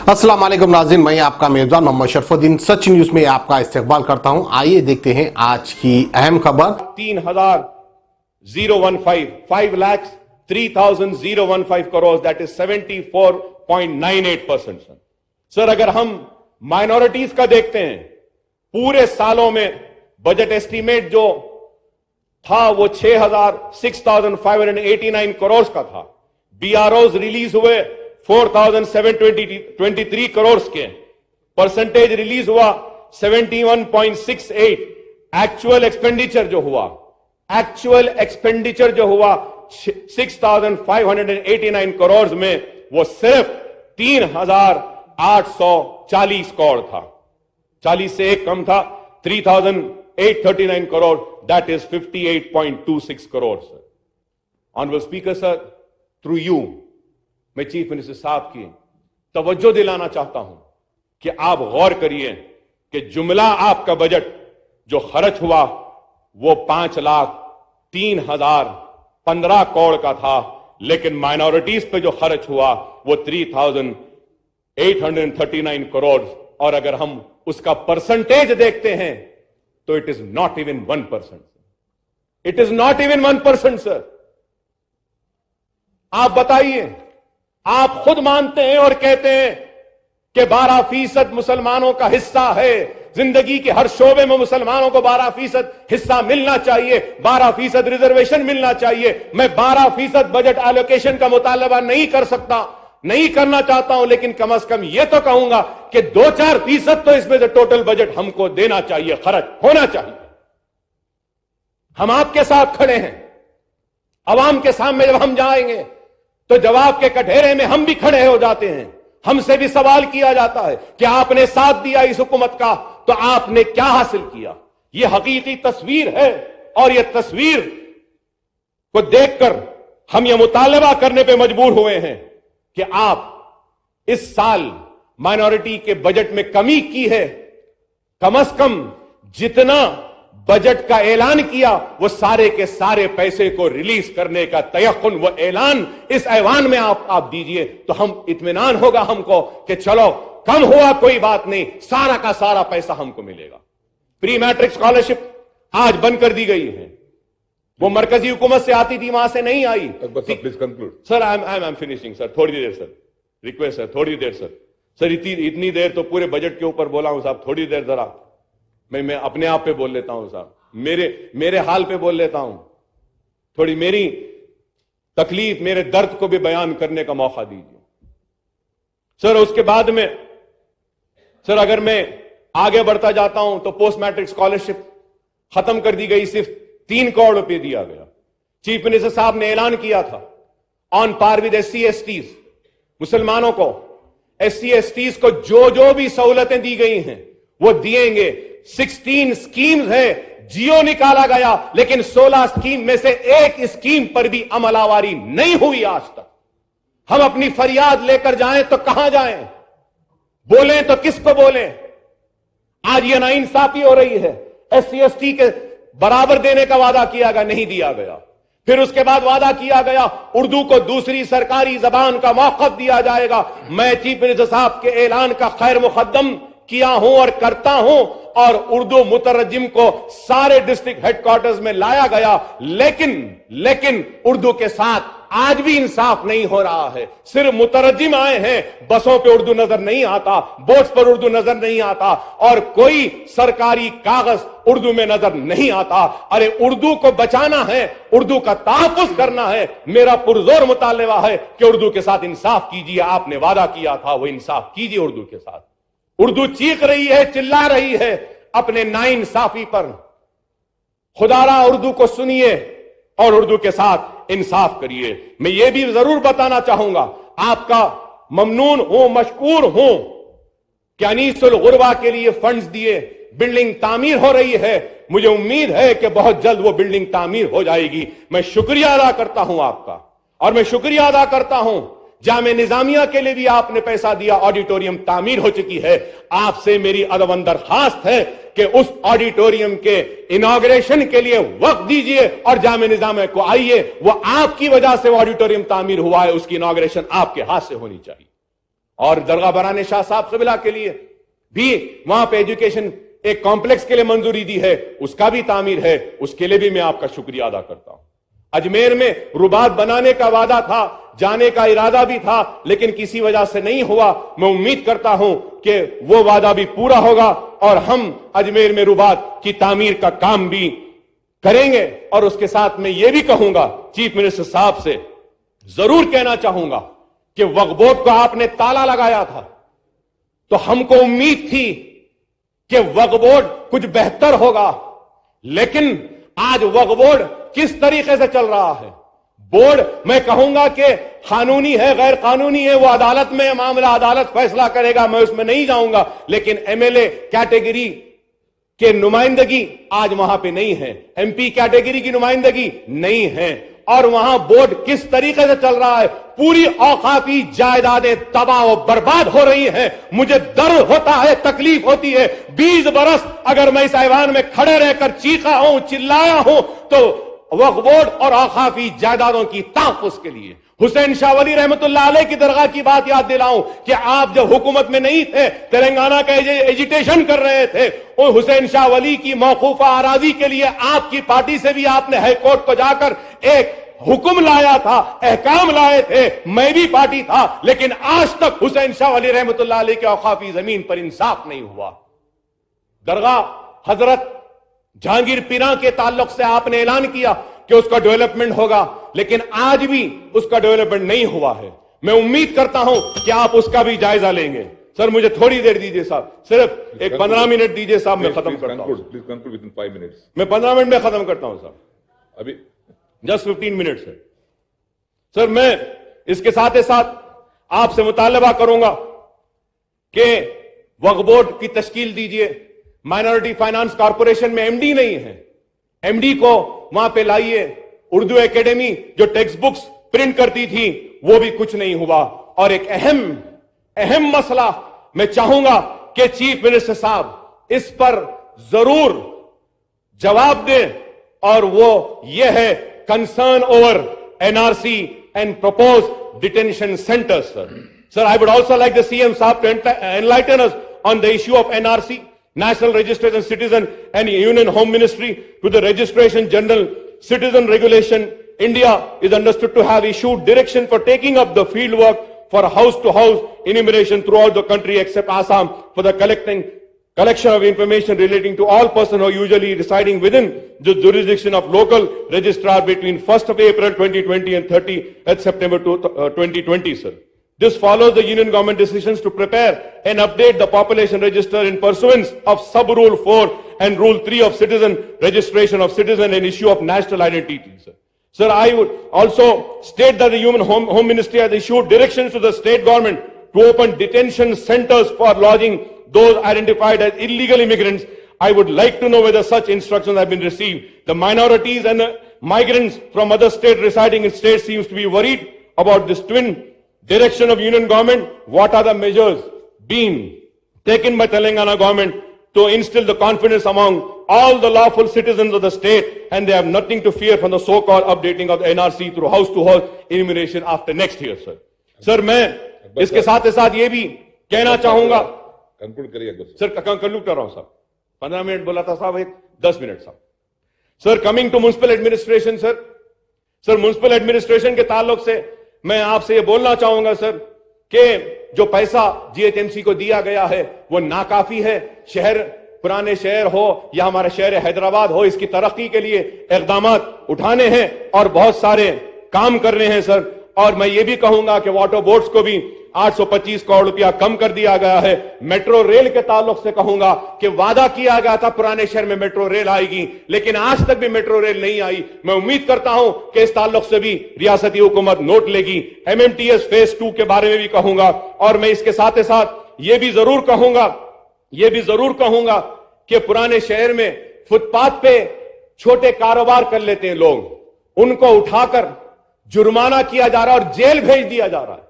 अस्सलाम वालेकुम नाज़रीन, मैं आपका मेज़बान मोहम्मद शरफुद्दीन सच न्यूज में आपका इस्तकबाल करता हूं। आइए देखते हैं आज की अहम खबर। 5,03,015 करोड़, दैट इज 74.98%। सर, अगर हम माइनॉरिटीज का देखते हैं, पूरे सालों में बजट एस्टीमेट जो था वो 6,589 करोड़ का था। बीआरओज रिलीज हुए 4,723 करोड़ के, परसेंटेज रिलीज हुआ 71.68। एक्चुअल एक्सपेंडिचर जो हुआ 6,589 करोड़ में वो सिर्फ 3,840 करोड़ था। 40 से एक कम था। 3,839 crore, that is 58.26 crore. Sir, honourable speaker sir, through you मैं चीफ मिनिस्टर साहब की तवज्जो दिलाना चाहता हूं कि आप गौर करिए कि जुमला आपका बजट जो खर्च हुआ वो 5,03,015 करोड़ का था, लेकिन माइनॉरिटीज पे जो खर्च हुआ वो 3,839 करोड़, और अगर हम उसका परसेंटेज देखते हैं तो it is not even 1%। It is not even 1%। Sir, आप बताइए, आप खुद मानते हैं और कहते हैं कि 12% मुसलमानों का हिस्सा है। जिंदगी के हर शोबे में मुसलमानों को 12% हिस्सा मिलना चाहिए, 12% रिजर्वेशन मिलना चाहिए। मैं 12% बजट एलोकेशन का मुतालबा नहीं करना चाहता हूं, लेकिन कम से कम यह तो कहूंगा कि 2-4% तो इसमें से टोटल बजट हमको देना चाहिए, खर्च होना चाहिए। हम आपके साथ खड़े हैं। अवाम के सामने जब हम जाएंगे तो जवाब के कटघरे में हम भी खड़े हो जाते हैं। हमसे भी सवाल किया जाता है कि आपने साथ दिया इस हुकूमत का, तो आपने क्या हासिल किया। यह हकीकी तस्वीर है, और यह तस्वीर को देखकर हम यह मुतालबा करने पे मजबूर हुए हैं कि आप इस साल माइनॉरिटी के बजट में कमी की है। कम से कम जितना बजट का ऐलान किया वो सारे के सारे पैसे को रिलीज करने का तयक्कुन, वो ऐलान इस ऐवान में आप दीजिए, तो हम इत्मीनान होगा हमको कि चलो कम हुआ कोई बात नहीं, सारा का सारा पैसा हमको मिलेगा। प्री मैट्रिक स्कॉलरशिप आज बंद कर दी गई है। वो मरकजी हुकूमत से आती थी, वहां से नहीं आई। Please conclude sir, I am finishing sir, थोड़ी देर सर, रिक्वेस्ट सर, थोड़ी देर सर। सर, इतनी देर तो पूरे बजट के ऊपर बोला हूं साहब, थोड़ी देर जरा मैं अपने आप पे बोल लेता हूं साहब, मेरे हाल पे बोल लेता हूं। थोड़ी मेरी तकलीफ, मेरे दर्द को भी बयान करने का मौका दीजिए सर। उसके बाद में सर, अगर मैं आगे बढ़ता जाता हूं तो पोस्ट मैट्रिक स्कॉलरशिप खत्म कर दी गई, सिर्फ 3 करोड़ रुपए दिया गया। चीफ मिनिस्टर साहब ने ऐलान किया था ऑन पार विद SC/STs, मुसलमानों को, SC/STs को जो भी सहूलतें दी गई हैं वो दिएंगे। 16 स्कीम्स है, जियो निकाला गया, लेकिन 16 स्कीम में से एक स्कीम पर भी अमलावारी नहीं हुई आज तक। हम अपनी फरियाद लेकर जाएं तो कहां जाएं, बोलें तो किसको बोलें। आज यह नाइंसाफी हो रही है। SC/ST के बराबर देने का वादा किया गया, नहीं दिया गया। फिर उसके बाद वादा किया गया उर्दू को दूसरी सरकारी जबान का मौक़िफ़ दिया जाएगा। मैं चीफ मिनिस्टर साहब के ऐलान का खैर मुकद्दम किया हूं और करता हूं, और उर्दू मुतरजिम को सारे डिस्ट्रिक्ट हेडक्वार्टर्स में लाया गया, लेकिन उर्दू के साथ आज भी इंसाफ नहीं हो रहा है। सिर्फ मुतरजिम आए हैं, बसों पे उर्दू नजर नहीं आता, बोर्ड्स पर उर्दू नजर नहीं आता, और कोई सरकारी कागज उर्दू में नजर नहीं आता। अरे, उर्दू को बचाना है, उर्दू का तहफ़्फ़ुज़ करना है। मेरा पुरजोर मुतालबा है कि उर्दू के साथ इंसाफ कीजिए। आपने वादा किया था, वो इंसाफ कीजिए उर्दू के साथ। उर्दू चीख रही है, चिल्ला रही है अपने नाइंसाफी पर। खुदारा उर्दू को सुनिए और उर्दू के साथ इंसाफ करिए। मैं ये भी जरूर बताना चाहूंगा, आपका ममनून हूं, मशकूर हूं कि अनीसुल गुरबा के लिए फंड्स दिए, बिल्डिंग तामीर हो रही है। मुझे उम्मीद है कि बहुत जल्द वो बिल्डिंग तामीर हो जाएगी। मैं शुक्रिया अदा करता हूं आपका, और मैं शुक्रिया अदा करता हूं जामे निजामिया के लिए भी आपने पैसा दिया, ऑडिटोरियम तामीर हो चुकी है। आपसे मेरी अदबन दरखास्त है कि उस ऑडिटोरियम के इनॉग्रेशन के लिए वक्त दीजिए और जामे निजामिया को आइए। वो आपकी वजह से वो ऑडिटोरियम तामीर हुआ है, उसकी इनॉग्रेशन आपके हाथ से होनी चाहिए। اور درگاہ برہان شاہ صاحب قبلہ کے لیے بھی وہاں پہ ایجوکیشن ایک کمپلیکس کے لیے منظوری دی ہے, اس کا بھی تعمیر ہے, اس کے لیے بھی میں آپ کا شکریہ ادا کرتا ہوں. اجمیر میں رباط بنانے کا وعدہ تھا, جانے کا ارادہ بھی تھا, لیکن کسی وجہ سے نہیں ہوا. میں امید کرتا ہوں کہ وہ وعدہ بھی پورا ہوگا اور ہم اجمیر میں رباط کی تعمیر کا کام بھی کریں گے. اور اس کے ساتھ میں یہ بھی کہوں گا, چیف منسٹر صاحب سے ضرور کہنا چاہوں گا کہ وقف بورڈ کو آپ نے تالا لگایا تھا تو ہم کو امید تھی کہ وقف بورڈ کچھ بہتر ہوگا, لیکن آج وقف بورڈ کس طریقے سے چل رہا ہے. بورڈ میں کہوں گا کہ قانونی ہے غیر قانونی ہے وہ عدالت میں معاملہ, عدالت فیصلہ کرے گا, میں اس میں نہیں جاؤں گا, لیکن ایم ایل اے کیٹیگری کے نمائندگی آج وہاں پہ نہیں ہے, ایم پی کیٹیگری کی نمائندگی نہیں ہے, اور وہاں بورڈ کس طریقے سے چل رہا ہے. پوری اوقافی جائیدادیں تباہ و برباد ہو رہی ہیں. مجھے درد ہوتا ہے, تکلیف ہوتی ہے. 20 برس اگر میں اس ایوان میں کھڑے رہ کر چیخا ہوں, چلایا ہوں, تو وقف بورڈ اور اوقافی جائیدادوں کی تحفظ کے لیے. حسین شاہ ولی رحمت اللہ علیہ کی درگاہ کی بات یاد دلاؤں کہ آپ جب حکومت میں نہیں تھے, تلنگانہ کا ایجیٹیشن کر رہے تھے, اور حسین شاہ ولی کی موقوفہ اراضی کے لیے آپ کی پارٹی سے بھی آپ نے ہائی کورٹ کو جا کر ایک حکم لایا تھا, احکام لائے تھے, میں بھی پارٹی تھا, لیکن آج تک حسین شاہ ولی رحمت اللہ علیہ کے اوقافی زمین پر انصاف نہیں ہوا. درگاہ حضرت جہانگیر پیراں کے تعلق سے آپ نے اعلان کیا کہ اس کا ڈیولپمنٹ ہوگا, لیکن آج بھی اس کا ڈیولپمنٹ نہیں ہوا ہے. میں امید کرتا ہوں کہ آپ اس کا بھی جائزہ لیں گے. سر مجھے تھوڑی دیر دیجئے صاحب, صرف ایک 15 منٹ دیجئے صاحب, میں ختم کرتا ہوں. میں 15 منٹ میں ختم کرتا ہوں صاحب, ابھی جسٹ 15 منٹ ہے. سر میں اس کے ساتھ ساتھ آپ سے مطالبہ کروں گا کہ وقف بورڈ کی تشکیل دیجئے. مائنورٹی فائنانس کارپوریشن میں ایم ڈی نہیں ہے, ایم ڈی کو وہاں پہ لائیے. اردو اکیڈمی جو ٹیکسٹ بکس پرنٹ کرتی تھی وہ بھی کچھ نہیں ہوا. اور ایک اہم مسئلہ میں چاہوں گا کہ چیف منسٹر صاحب اس پر ضرور جواب دیں, اور وہ یہ ہے concern over N R C and propose detention centre. Sir I would also like the CM صاحب to enlighten us on the issue of NRC, National Registration Citizen and Union Home Ministry to the Registration General Citizen Regulation. India is understood to have issued direction for taking up the field work for house-to-house enumeration throughout the country except Assam for the collection of information relating to all persons who are usually residing within the jurisdiction of local registrar between 1st of April 2020 and 30th September 2020, sir. This follows the Union government decisions to prepare and update the population register in pursuance of Sub-Rule 4 and Rule 3 of Citizen Registration of Citizen and issue of national identity, sir. Sir, I would also state that the Home Ministry has issued directions to the state government to open detention centers for lodging those identified as illegal immigrants. I would like to know whether such instructions have been received. The minorities and the migrants from other states residing in states seems to be worried about this twin direction of union government. What are the measures being taken by Telangana government to instill the confidence among all the lawful citizens of the state, and they have nothing to fear from the so-called updating of the NRC through house-to-house enumeration after next year, sir. Sir, میں اس کے ساتھ ساتھ یہ بھی کہنا چاہوں گا. سر conclude کر رہا ہوں صاحب, 15 منٹ بولا تھا صاحب, 10 منٹ صاحب. Sir coming to municipal administration, sir municipal administration کے تعلق سے میں آپ سے یہ بولنا چاہوں گا سر کہ جو پیسہ جی ایچ ایم سی کو دیا گیا ہے وہ ناکافی ہے. شہر, پرانے شہر ہو یا ہمارا شہر حیدرآباد ہو, اس کی ترقی کے لیے اقدامات اٹھانے ہیں اور بہت سارے کام کر رہے ہیں سر. اور میں یہ بھی کہوں گا کہ واٹر بورڈز کو بھی 825 کروڑ روپیہ کم کر دیا گیا ہے. میٹرو ریل کے تعلق سے کہوں گا کہ وعدہ کیا گیا تھا پرانے شہر میں میٹرو ریل آئے گی, لیکن آج تک بھی میٹرو ریل نہیں آئی. میں امید کرتا ہوں کہ اس تعلق سے بھی ریاستی حکومت نوٹ لے گی. M M T S phase 2 کے بارے میں بھی کہوں گا. اور میں اس کے ساتھ یہ بھی ضرور کہوں گا کہ پرانے شہر میں فٹ پاتھ پہ چھوٹے کاروبار کر لیتے ہیں لوگ, ان کو اٹھا کر جرمانہ کیا جا رہا ہے اور جیل بھیج دیا جا رہا ہے.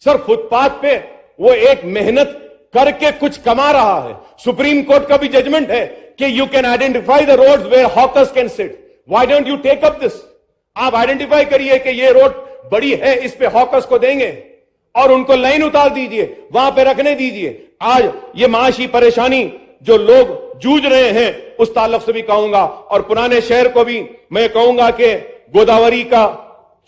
سر فٹ پاتھ پہ وہ ایک محنت کر کے کچھ کما رہا ہے. سپریم کورٹ کا بھی ججمنٹ ہے کہ you can identify the roads where hawkers can sit. Why don't you take up this? آپ آئیڈینٹیفائی کریے کہ یہ روڈ بڑی ہے, اس پہ ہاکرز کو دیں گے, और उनको लाइन उतार दीजिए, वहां पे रखने दीजिए। आज ये माशी परेशानी जो लोग जूझ रहे हैं उस ताल्लुक से भी कहूंगा, और पुराने शहर को भी मैं कहूंगा कि गोदावरी का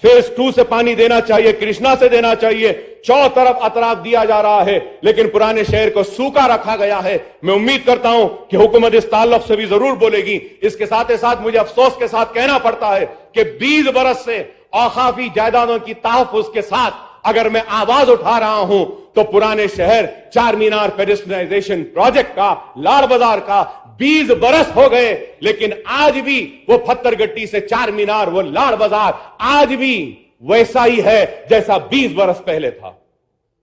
फेज 2 से पानी देना चाहिए, कृष्णा से देना चाहिए, चौतरफ अतराफ दिया जा रहा है, लेकिन पुराने शहर को सूखा रखा गया है। मैं उम्मीद करता हूं कि हुकूमत इस ताल्लुक से भी जरूर बोलेगी। इसके साथ ही साथ मुझे अफसोस के साथ कहना पड़ता है कि 20 बरस से औकाफी जायदादों की तहफ्फुज के साथ अगर मैं आवाज उठा रहा हूं तो पुराने शहर चार मीनार पेडेस्ट्रियनाइजेशन प्रोजेक्ट का, लाड़ बाजार का 20 बरस हो गए, लेकिन आज भी वो पत्थरगट्टी से चार मीनार, वो लाड़ बाजार आज भी वैसा ही है जैसा 20 बरस पहले था।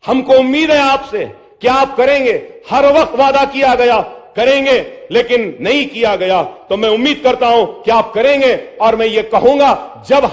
हमको उम्मीद है आपसे कि आप करेंगे। हर वक्त वादा किया गया करेंगे, लेकिन नहीं किया गया, तो मैं उम्मीद करता हूं कि आप करेंगे। और मैं ये कहूंगा, जब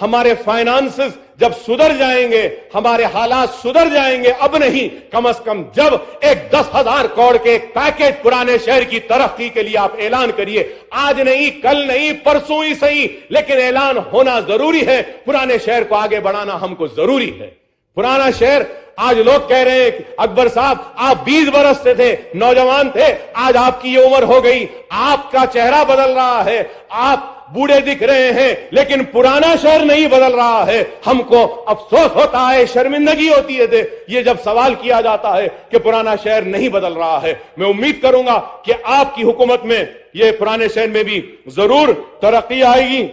हमारे फाइनेंसेस जब सुधर जाएंगे, हमारे हालात सुधर जाएंगे, अब नहीं कम से कम जब एक 10,000 करोड़ के एक पैकेज पुराने शहर की तरक्की के लिए आप ऐलान करिए। आज नहीं, कल नहीं, परसों ही सही, लेकिन ऐलान होना जरूरी है। पुराने शहर को आगे बढ़ाना हमको जरूरी है। पुराना शहर, आज लोग कह रहे हैं कि अकबर साहब आप 20 बरस से थे, नौजवान थे, आज आपकी ये उम्र हो गई, आपका चेहरा बदल रहा है, आप बूढ़े दिख रहे हैं, लेकिन पुराना शहर नहीं बदल रहा है। हमको अफसोस होता है, शर्मिंदगी होती है ये जब सवाल किया जाता है कि पुराना शहर नहीं बदल रहा है। मैं उम्मीद करूंगा कि आपकी हुकूमत में ये पुराने शहर में भी जरूर तरक्की आएगी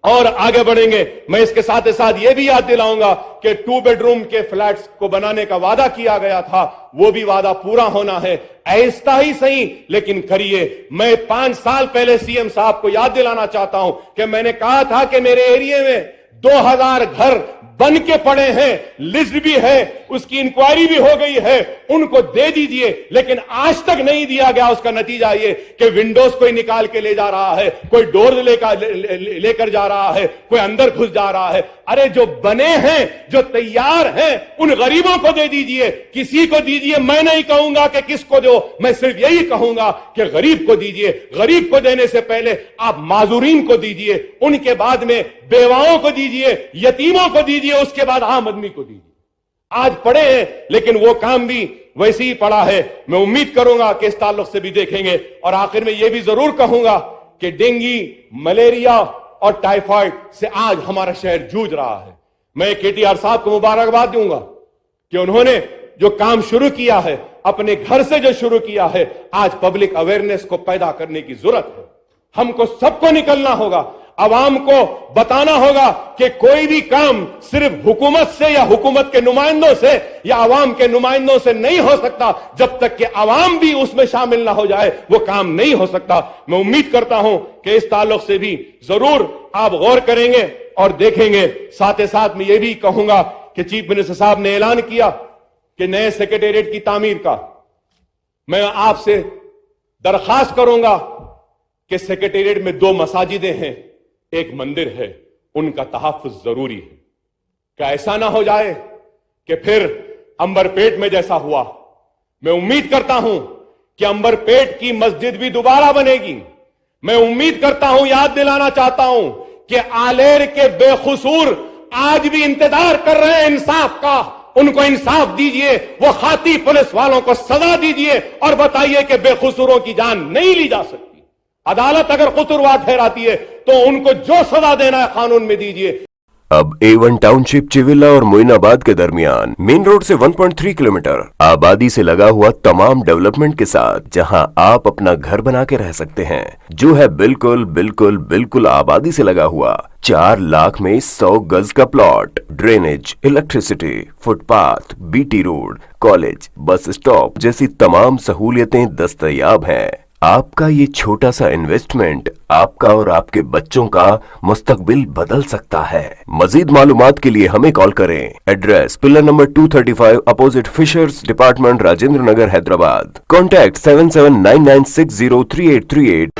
और आगे बढ़ेंगे। मैं इसके साथ ही साथ ये भी याद दिलाऊंगा कि 2 बेडरूम के फ्लैट्स को बनाने का वादा किया गया था, वो भी वादा पूरा होना है। ऐसा ही सही, लेकिन करिए। मैं 5 साल पहले सीएम साहब को याद दिलाना चाहता हूं कि मैंने कहा था कि मेरे एरिया में 2000 घर बन के पड़े हैं, लिस्ट भी है, उसकी इंक्वायरी भी हो गई है, उनको दे दीजिए, लेकिन आज तक नहीं दिया गया। उसका नतीजा ये कि विंडोज कोई निकाल के ले जा रहा है, कोई डोर लेकर जा रहा है, कोई अंदर घुस जा रहा है। अरे जो बने हैं, जो तैयार हैं, उन गरीबों को दे दीजिए, किसी को दीजिए। मैं नहीं कहूंगा कि किसको दो, मैं सिर्फ यही कहूंगा कि गरीब को दीजिए। गरीब को देने से पहले आप माजूरीन को दीजिए, उनके बाद में बेवाओं को दीजिए, यतीमों को दीजिए, उसके बाद आम आदमी को दीजिए। आज पड़े हैं, लेकिन वो काम भी वैसे ही पड़ा है। मैं उम्मीद करूंगा कि इस ताल्लुक से भी देखेंगे। और आखिर में यह भी जरूर कहूंगा कि डेंगू, मलेरिया और टाइफाइड से आज हमारा शहर जूझ रहा है। मैं केटीआर साहब को मुबारकबाद दूंगा कि उन्होंने जो काम शुरू किया है, अपने घर से जो शुरू किया है, आज पब्लिक अवेयरनेस को पैदा करने की जरूरत है। हमको सबको निकलना होगा, अवाम को बताना होगा कि कोई भी काम सिर्फ हुकूमत से या हुकूमत के नुमाइंदों से या अवाम के नुमाइंदों से नहीं हो सकता। जब तक कि अवाम भी उसमें शामिल ना हो जाए, वो काम नहीं हो सकता। मैं उम्मीद करता हूं कि इस ताल्लुक से भी जरूर आप गौर करेंगे और देखेंगे। साथ ही साथ मैं ये भी कहूंगा कि चीफ मिनिस्टर साहब ने ऐलान किया कि नए सेक्रेटेरिएट की तामीर का। मैं आपसे दरखास्त करूंगा कि सेक्रेटेरिएट में 2 मसाजिदें हैं, एक मंदिर है, उनका तहफ्फुज जरूरी है। क्या ऐसा ना हो जाए कि फिर अंबरपेट में जैसा हुआ। मैं उम्मीद करता हूं कि अंबरपेट की मस्जिद भी दोबारा बनेगी। मैं उम्मीद करता हूं, याद दिलाना चाहता हूं कि आलेर के बेकसूर आज भी इंतजार कर रहे हैं इंसाफ का। उनको इंसाफ दीजिए, वो खाती पुलिस वालों को सजा दीजिए और बताइए कि बेकसूरों की जान नहीं ली जा सकती। अदालत अगर कसूरवार ठहराती है तो उनको जो सजा देना है कानून में दीजिए। अब A1 टाउनशिप चिविला और मोइनाबाद के दरमियान मेन रोड से 1.3 किलोमीटर आबादी से लगा हुआ तमाम डेवलपमेंट के साथ, जहां आप अपना घर बना के रह सकते हैं, जो है बिल्कुल बिल्कुल बिल्कुल आबादी से लगा हुआ। 4 लाख में 100 गज का plot, drainage, electricity, footpath, BT road, college, bus stop जैसी तमाम सहूलियतें दस्तयाब हैं। आपका ये छोटा सा इन्वेस्टमेंट आपका और आपके बच्चों का मुस्तकबिल बदल सकता है। मजीद मालूमात के लिए हमें कॉल करें। Address pillar number 235 opposite fishers department, Rajendra Nagar, Hyderabad. Contact 7799603838।